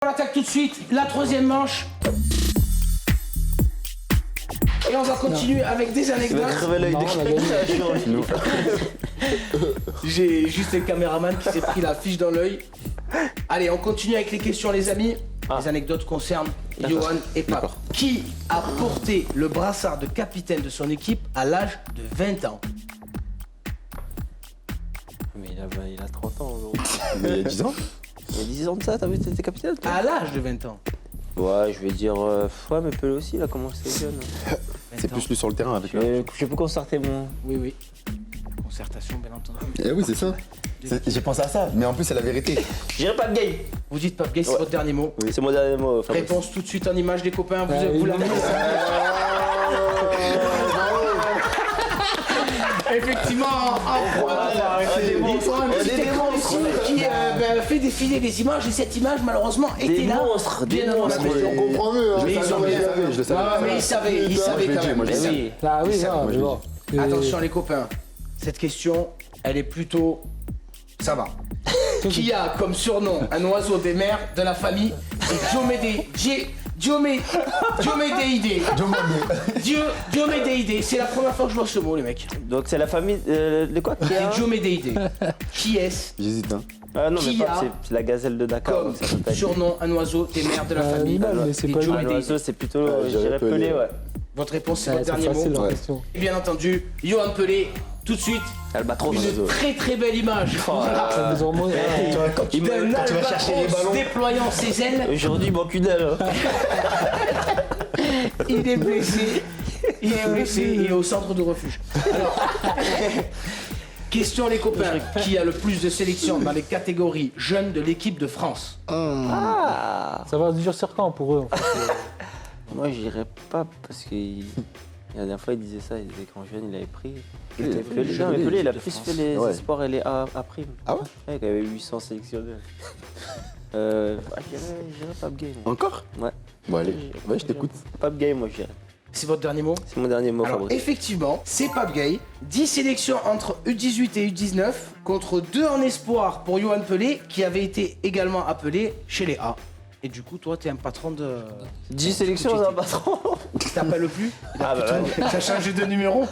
On attaque tout de suite la troisième manche. Et on va continuer avec des anecdotes. J'ai juste le caméraman qui s'est pris la fiche dans l'œil. Allez, on continue avec les questions, les amis. Les anecdotes concernent Johan et Pape. Qui a porté le brassard de capitaine de son équipe à l'âge de 20 ans? Mais il a 30 ans aujourd'hui. Mais il y a 10 ans. Il y a 10 ans de ça, t'as vu, t'étais capitaine toi? À l'âge de 20 ans. Ouais, je vais dire. Ouais, mais Pelé aussi, il a commencé jeune. C'est plus lui sur le terrain avec Je peux concerter mon. Oui. Concertation, bien entendu. Eh oui, c'est ça. J'ai pensé à ça, mais en plus, c'est la vérité. Je dirais pas de game. Vous dites Pape Gay, c'est votre dernier mot. Oui, c'est mon dernier mot. Fabrice. Réponse tout de suite en image des copains, vous l'avez. Effectivement, qui fait défiler les images et cette image malheureusement était là. Des monstres. On comprend mieux. Je le savais. Mais il savait quand même. Oui. Ah oui, ça, moi, je bon. Attention les copains, cette question, elle est plutôt... Ça va. Qui a comme surnom un oiseau des mers de la famille Diomédéidé. C'est la première fois que je vois ce mot, les mecs. Donc c'est la famille de quoi qui a... Diomédéidé. Qui est-ce J'hésite, hein. Ah non, mais Qui pas, a c'est la gazelle de Dakar. comme donc ça peut pas être- surnom un oiseau des mers de la famille? animal, mais c'est des pas lui. Ah, Diomédéidés. l'oiseau, c'est plutôt, Ouais, je dirais Pelé, Pelé, ouais. Votre réponse, c'est C'est votre dernier facile mot. la Ouais. question. Et bien entendu, Johan Pelé, tout de suite, Albatros, une l'oiseau. très très belle image. Ça vous en montre, Quand tu vas chercher les ballons. Déployant ses ailes, Aujourd'hui, il manque une aile. il est blessé. Il est au centre de refuge. Alors, question les copains, qui a le plus de sélections dans les catégories jeunes de l'équipe de France? Ah. ça va durcir quand pour eux en fait. Moi, je dirais pas parce que la dernière fois, il disait ça, il disait qu'en jeune, il avait pris. Pelé, non, mais Pelé, il a plus fait les Ouais. espoirs et les A prime. Ah ouais? Ouais, il avait 800 sélectionneurs. Je dirais Pape Gay. moi. Encore? Ouais. Bon, allez, ouais, je t'écoute. Pape Gay, moi, je dirais. C'est votre dernier mot? C'est mon dernier mot, Alors Fabrice. effectivement, c'est Pape Gay. 10 sélections entre U18 et U19 contre 2 en espoir pour Johan Pelé qui avait été également appelé chez les A. Et du coup, toi, t'es un patron de... 10 sélections, c'est un patron. Tu t'appelles plus? Ah bah ouais. T'as changé de numéro?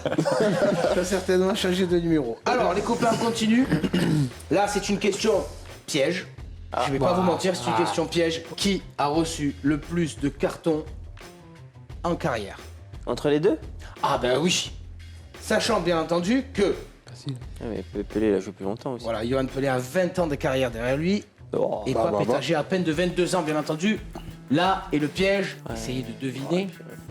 T'as certainement changé de numéro. Alors, les copains, on continue. Là, c'est une question piège. Je vais pas vous mentir, c'est une question piège. Qui a reçu le plus de cartons en carrière? Entre les deux? Ah ben oui. Sachant bien entendu que, Facile. Ah, mais Pelé, il a joué plus longtemps aussi. voilà, Johan Pelé a 20 ans de carrière derrière lui. Oh, Et Pape est âgé à peine de 22 ans, bien entendu. Là est le piège. Essayez de deviner.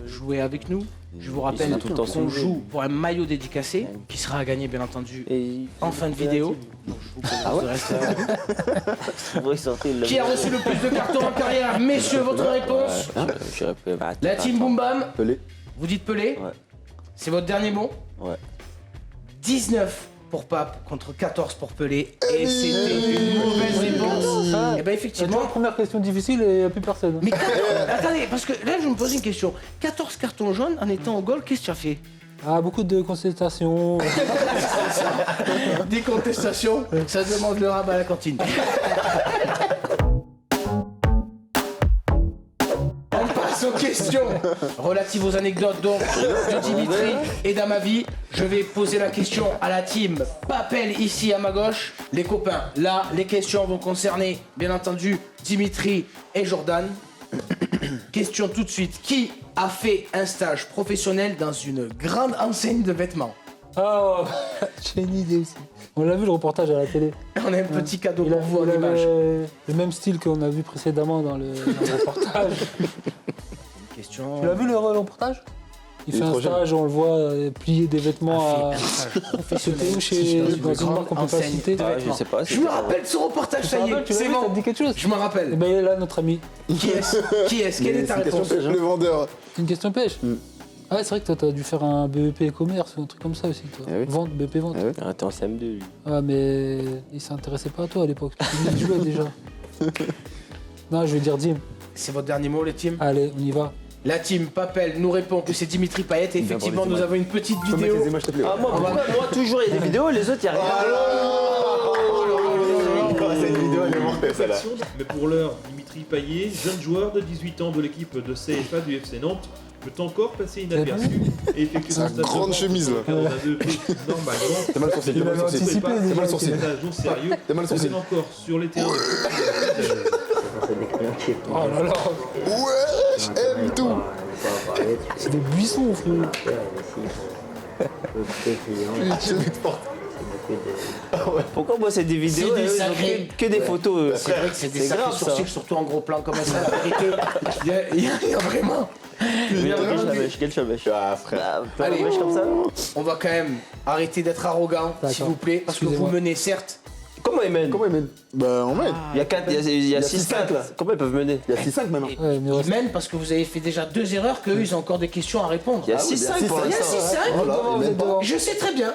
Jouez avec nous. Je vous rappelle sont tout le temps qu'on soulevés. joue pour un maillot dédicacé qui sera à gagner, bien entendu, Et en fin de vidéo. Donc, je vous propose de rester avec nous. Qui a reçu le plus de cartons en carrière? Messieurs, votre réponse? La team Boom Bam. Pelé. Vous dites Pelé? Ouais. C'est votre dernier mot? Ouais. 19 pour Pape contre 14 pour Pelé. Et c'était une mauvaise réponse. Et ben Tu effectivement. vois, première question difficile et il n'y a plus personne. Mais attendez, parce que là je me pose une question. 14 cartons jaunes en étant au goal, qu'est-ce que tu as fait? Ah, beaucoup de consultations. Des contestations, ça demande le rabat à la cantine. On passe aux questions relatives aux anecdotes donc de Dimitri et d'Amavi. Je vais poser la question à la team Papel ici à ma gauche. Les copains, là les questions vont concerner bien entendu Dimitri et Jordan. Question tout de suite. Qui a fait un stage professionnel dans une grande enseigne de vêtements? Ah, j'ai une idée aussi. On l'a vu le reportage à la télé. On a un petit cadeau Il pour vous en avait image. le même style qu'on a vu précédemment dans le reportage. Question. Tu l'as vu le reportage? Il Il est fait un trop jeune. stage, on le voit plier des vêtements à... Un stage professionnel C'était où chez... dans dans une une marque grande qu'on peut pas enseigne citer? de Ah, je vêtements. sais pas. Je me rappelle de ce reportage, Tu te ça y rappelles, est, tu l'as c'est vu, ça bon. te dit quelque chose? Je me Eh rappelle. ben, il est là, notre ami. Qui est-ce? Quelle est ta C'est une question réponse? piège, hein. Le vendeur. Une question pêche. Ah ouais, c'est vrai que toi, t'as dû faire un BEP commerce ou un truc comme ça aussi, toi. Eh oui. Vente, BEP vente. Eh oui. Ah, t'es en CM2, lui. Ah, mais il s'intéressait pas à toi à l'époque. Tu jouais déjà. Non, je vais dire Dim. C'est votre dernier mot, les teams? Allez, on y va. La team Papel nous répond que c'est Dimitri Payet et effectivement nous avons une petite vidéo. Les images, s'il te plaît. Ah, moi, pourquoi moi, toujours, il y a des vidéos, les autres, il y a rien. C'est une vidéo, elle est mortelle. celle-là. action, mais pour l'heure, Dimitri Payet, jeune joueur de 18 ans de l'équipe de CFA du FC Nantes, peut encore passer inaperçu et effectuer C'est une stage de grande vente chemise, là. dans un EP normalement. T'as mal sourcil, t'as mal sourcil. anticipé, T'as mal sourcil. C'est un jour sérieux. T'as mal sourcil. C'est encore sur les terrains. Oh là là, Wesh, aime tout. c'est des buissons, frère. Pourquoi moi c'est des vidéos des et eux, ils ont sacrés. que des photos C'est vrai que c'est des sacrés grave ça. sourcils, surtout en gros plan comme ça, la vérité. Il y a vraiment. Quel chabèche. Ah, frère. Allez. Allez, comme ça. On va quand même arrêter d'être arrogant, s'il D'accord. vous plaît, parce que vous Excusez-moi. menez certes. Comment ils mènent Comment il mène? Bah, on mène. Il y a 4, il y a 6 6-5, là. Comment ils peuvent mener Il y a 6-5 maintenant. Ouais, mais Ils reste- mènent parce que vous avez fait déjà 2 erreurs, qu'eux, ils ont encore des questions à répondre. Il y a Ah oui, 6-5 pour il y a l'instant. 6-5. Oh là, Devant, il vous mène êtes pas. devant. Je sais très bien.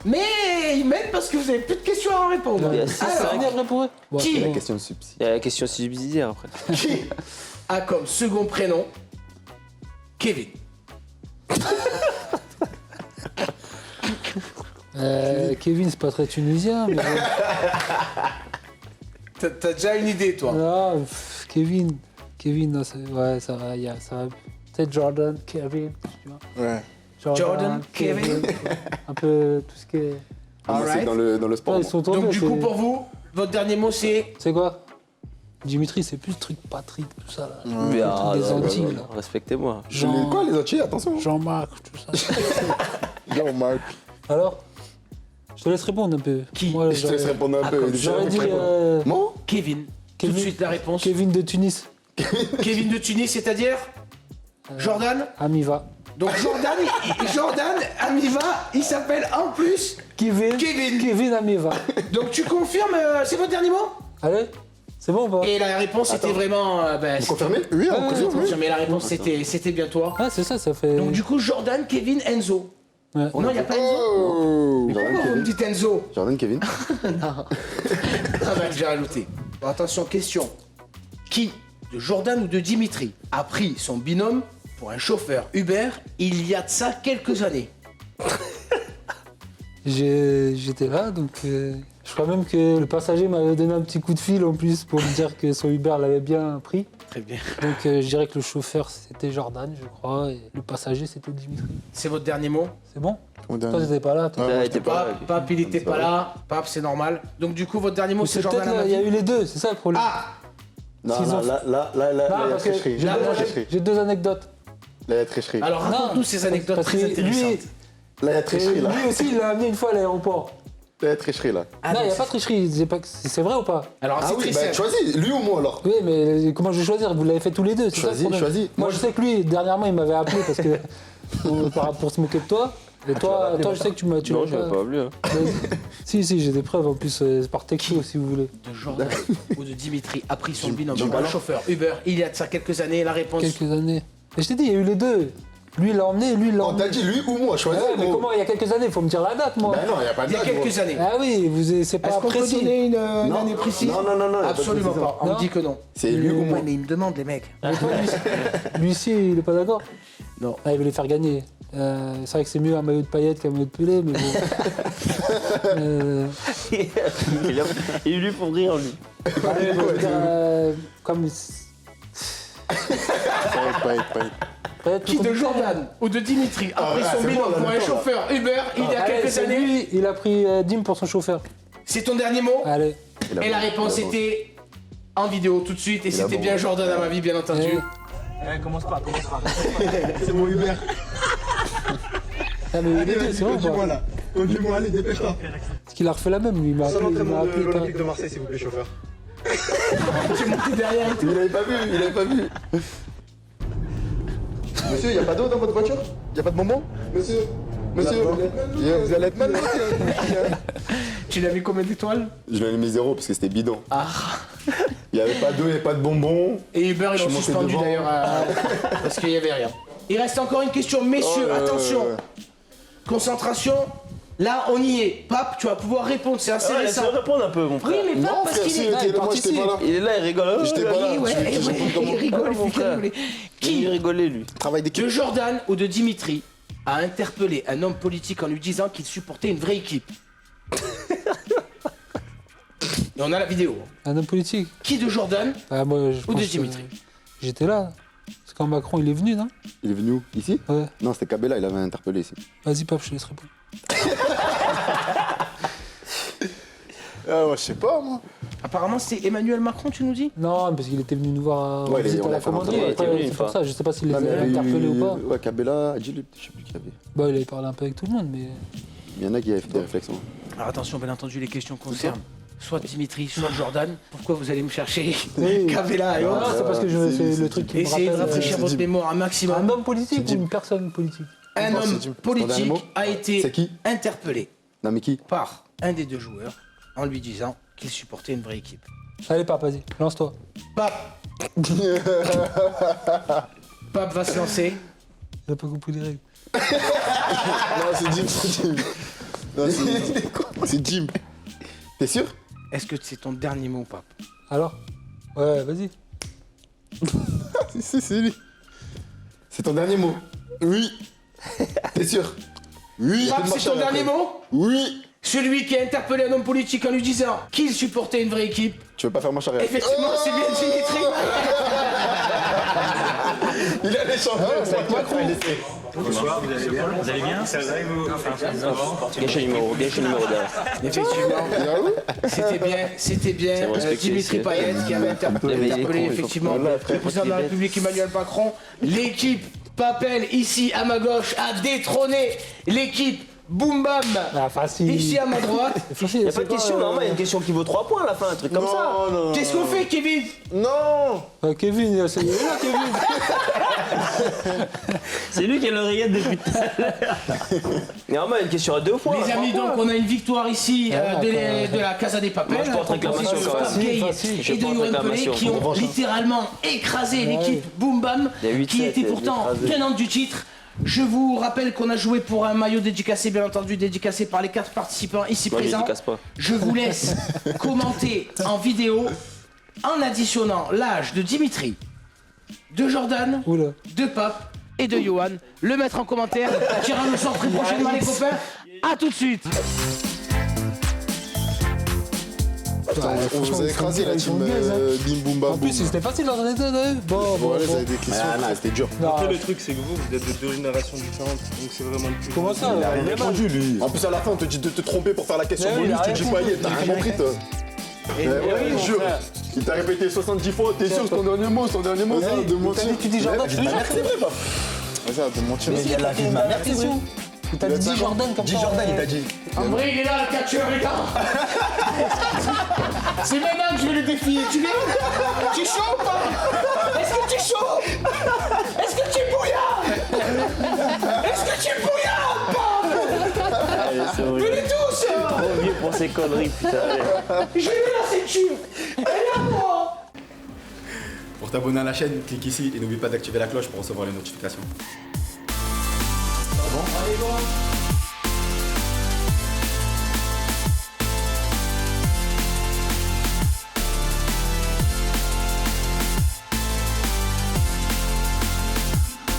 Mais ils mènent parce que vous avez plus de questions à répondre. Il y a 6-5. Alors, Fini après pour eux. Bon, Qui c'est La bon. question de subside. Il y a la question subsidiaire après. qui a comme second prénom Kevin? Kevin, c'est pas très tunisien, mais. T'as déjà une idée, toi? Ah, Kevin, non, ouais, ça va, ça va. Peut-être Jordan, Kevin, tu vois. Ouais. Jordan, Kevin. Un peu tout ce qui est. Ah, moi, c'est Alright. dans le sport. Ouais, moi. ils sont tombés, Donc, du c'est- coup, pour vous, votre dernier mot, c'est. C'est quoi Dimitri, c'est plus le truc Patrick, tout ça là. Mais Le ah, truc des non, Antilles non, là. non, respectez-moi. Je l'ai quoi, les Antilles? Attention. Jean-Marc, tout ça. Yo, Marc. Alors Je te laisse répondre un peu. Qui Moi, Je te laisse répondre un peu. J'aurais dit Moi? Kevin. Tout de Kevin. suite, la réponse. Kevin de Tunis. Kevin de Tunis, c'est-à-dire Jordan. Amiva. Donc Jordan Amiva, il s'appelle en plus Kevin. Kevin. Kevin Amiva. Donc tu confirmes, c'est votre dernier mot? Allez, c'est bon ou pas Et la réponse était vraiment. Vous confirmez? Oui, on Ouais, confirme, oui. Mais la réponse c'était bien toi. Ah, c'est ça, ça fait. Donc du coup Jordan, Kevin, Enzo. Ouais. Non, il n'y a pas Enzo. Oh. Jordan, Pourquoi vous me Kevin. dites Enzo? Jordan, Kevin. Ah bah j'ai rajouté. Bon, attention, question. Qui, de Jordan ou de Dimitri, a pris son binôme pour un chauffeur Uber il y a de ça quelques années? J'étais là, donc je crois même que le passager m'avait donné un petit coup de fil en plus pour me dire que son Uber l'avait bien pris. Très bien. Donc je dirais que le chauffeur c'était Jordan, je crois, et le passager c'était Dimitri. C'est votre dernier mot? C'est bon Mon Toi dernier. t'étais pas là, toi. Ah, il était pas là, lui. Pape, il était pas là. Pape, c'est normal. Donc du coup, votre dernier mot, Ou c'est c'est peut-être Jordan là, il y a Amavi. eu les deux, c'est ça le problème. Ah, Non, S'ils non, ont- là, Non, il y a parce que tricherie. j'ai Là, moi, j'ai deux anecdotes. Là, il y a tricherie. alors raconte-nous ces anecdotes parce très que intéressantes. Là, il y a tricherie, là. Lui aussi, il l'a amené une fois à l'aéroport. Là, il y a tricherie, là. Ah, non, il n'y a donc pas de tricherie, c'est vrai ou pas Alors Ah c'est oui, très bah simple. choisis, lui ou moi, alors? Oui, mais comment je vais choisir Vous l'avez fait tous les deux, c'est ça le Choisis, problème. choisis. Moi, je sais que lui, dernièrement, il m'avait appelé parce que pour se moquer de toi. Et toi, je sais que tu m'as. Non, je l'avais pas vu. Hein. Si, j'ai des preuves en plus par texto si vous voulez. De Jordan ou de Dimitri a pris son binôme Jim pour un Ballon. chauffeur Uber il y a de ça quelques années. La réponse. Quelques années. Et je t'ai dit, il y a eu les deux. Lui, il l'a emmené, lui, il l'a On t'a emmené. dit lui ou moi, choisis. Ouais, mais gros. comment il y a quelques années Faut me dire la date, moi. Bah non, il n'y a pas de Il y a date, quelques gros. années. Ah oui, c'est pas Est-ce qu'on peut précis. donner une Non. année précise? Non, non, non, non, il y a pas de Absolument précision. pas. On Non. me dit que non. C'est lui ou moi? Ouais, mais il me demande, les mecs. Mais toi, lui aussi, il est pas d'accord Non. Ah, il veut les faire gagner. C'est vrai que c'est mieux un maillot de paillettes qu'un maillot de Pelé, mais bon. Il est venu pour rire, lui. Allez, je veux dire, comme. Peut-être Qui de Jordan ou de Dimitri a pris là, son c'est binôme bon, là, pour un maintenant, là. chauffeur Uber il y a Allez, quelques c'est années? lui, il a pris Dim pour son chauffeur. C'est ton dernier mot? Allez. Il a Et la bon, réponse il a bon. était en vidéo tout de suite et Il a c'était bon. bien Jordan à ma vie, bien entendu. C'est mon Uber. Ah, mais il est deux, c'est vrai ou pas là. Conduis-moi, allez, dépêche-toi. Parce qu'il a refait la même, lui. Il m'a appelé, il m'a appelé. pareil. de Marseille, s'il vous plaît, chauffeur. J'ai monté derrière et tout. Il avait pas vu, il avait pas vu. Monsieur, il n'y a pas d'eau dans votre voiture? Il n'y a pas de bonbons? Monsieur, vous allez être mal, monsieur. Tu l'as mis combien d'étoiles? Je lui ai mis 0 parce que c'était bidon. Ah. Il n'y avait pas d'eau, il n'y avait pas de bonbons. Et Uber, ils Je l'ont suis monté suspendu devant. d'ailleurs parce qu'il n'y avait rien. Il reste encore une question, messieurs, attention. Concentration. Là, on y est. Pape, tu vas pouvoir répondre, c'est assez Ouais, récent. laisse-le répondre un peu, mon Oui, frère. mais Pape, Non, parce frère, qu'il si est. j'étais là, moi, j'étais pas là. Il est là, il rigole. J'étais pas là. Oui, ouais, Tu veux ouais, comment il rigole, Comment, il fait frère rigoler. Il Qui rigolait, lui. Travail d'équipe. de Jordan ou de Dimitri a interpellé un homme politique en lui disant qu'il supportait une vraie équipe? Et on a la vidéo. Un homme politique. Qui de Jordan Ah, moi, je ou de pense, Dimitri? J'étais là. C'est quand Macron, il est venu, non? Il est venu où? Ici? Ouais. Non, c'était Kabila, il avait interpellé ici. Vas-y, Pape, je te laisse répondre. Ah ouais, je sais pas, moi. Apparemment, c'est Emmanuel Macron, tu nous dis? Non, parce qu'il était venu nous voir Ouais, en visite on à la a fait un commanderie. entretien, il était venu C'est une pour fois. ça, je sais pas s'il les Non, mais il y a avait eu- interpellés ou pas. Ouais, Kabila, Adjilib, je sais plus qui y avait. Bah, il avait parlé un peu avec tout le monde, mais. Il y en a qui avaient fait des réflexions. Alors attention, bien entendu, les questions concernent soit Dimitri, soit Jordan. Pourquoi vous allez me chercher Oui. Kabila et Non, autres? c'est parce que c'est le truc qui me Essayez de rappelle. rafraîchir votre mémoire un maximum. Un homme politique ou une personne politique? Un Non, homme c'est Jim. politique Ton dernier mot a C'est été qui? interpellé Non, mais qui? par un des deux joueurs en lui disant qu'il supportait une vraie équipe. Allez, Pape, vas-y, lance-toi. Pape Pape va se lancer. J'ai pas compris les règles. Non, c'est Jim, c'est Jim. Non, c'est Jim. T'es sûr? Est-ce que c'est ton dernier mot, Pape? Alors? Ouais, vas-y. C'est lui. C'est ton dernier mot? Oui. T'es sûr? Oui. Pape, c'est ton dernier mot? Oui. Celui qui a interpellé un homme politique en lui disant qu'il supportait une vraie équipe. Tu veux pas faire marche arrière? Effectivement, c'est bien Dimitri. Il allait changer. Bonsoir, vous allez bien? Vous allez bien? Ça va et vous? Gâche le numéro derrière. Effectivement, c'était bien C'est respecté Dimitri ici. Payet qui avait interpellé con, effectivement le président de la République Emmanuel Macron. L'équipe Papel, ici à ma gauche, a détrôné l'équipe Boum Bam, Ah, facile. ici à ma droite. Facile, Il a pas de question, normalement, il y a une question qui vaut 3 points à la fin, un truc comme ça. Non, non. Qu'est-ce qu'on fait, Kevin? Non. Kevin, c'est là, Kevin. C'est lui qui a l'oreillette depuis tout à l'heure. Normalement, il y a une question à 2 points. Les amis, donc on a une victoire ici de la Casa des Papel. Moi, je porte réclamation, de quand même. Fab Gay Facile. Je et de porte Yoann Pelé réclamation. qui ont littéralement écrasé Ouais. l'équipe Boum Bam, Il y a 8-7, qui était elle a pourtant écrasé. tenante du titre. Je vous rappelle qu'on a joué pour un maillot dédicacé, bien entendu, dédicacé par les 4 participants ici Moi, je présents. dédicace pas. Je vous laisse commenter en vidéo en additionnant l'âge de Dimitri, de Jordan, Oula. de Pape et de Johan. Le mettre en commentaire, tirage au sort très prochainement les copains. A tout de suite. Putain, on vous a écrasé la team Bim Boum Bam En Boum. plus, c'était facile dans un état, bon. Voilà, ils avaient des questions. Ah non, c'était dur. Non, Après, le truc, c'est que vous êtes de 2 générations différentes, donc c'est vraiment le plus. comment ça? Il a rien répondu, lui. En plus, à la fin, on te dit de te tromper pour faire la question Mais oui, bonus, il a tu dis rien Payet, t'as rien compris, toi. Et Ouais, oui, mon jure. frère. Il t'a répété 70 fois, t'es sûr, c'est ton dernier mot, son dernier mot, Vas-y, de mentir. t'as dit que tu dis Jordan, je te jure. C'est vrai, pas. Vas-y, de mentir. Mais il y a la vie de ma mère, c'est sûr. Il t'a dit Jordan comme ça. Dis Jordan, il t'a dit. En vrai, il est là, le catcheur, les gars. C'est maintenant que je vais le défier. Tu viens? Tu es chaud ou pas? Est-ce que tu es chaud? Est-ce que tu es bouillard? Est-ce que tu es bouillard, Pape? Venez tous. Trop vieux pour ces conneries, putain. allez. Je vais la ceinture. Elle est à moi. Pour t'abonner à la chaîne, clique ici et n'oublie pas d'activer la cloche pour recevoir les notifications. Allez, bon.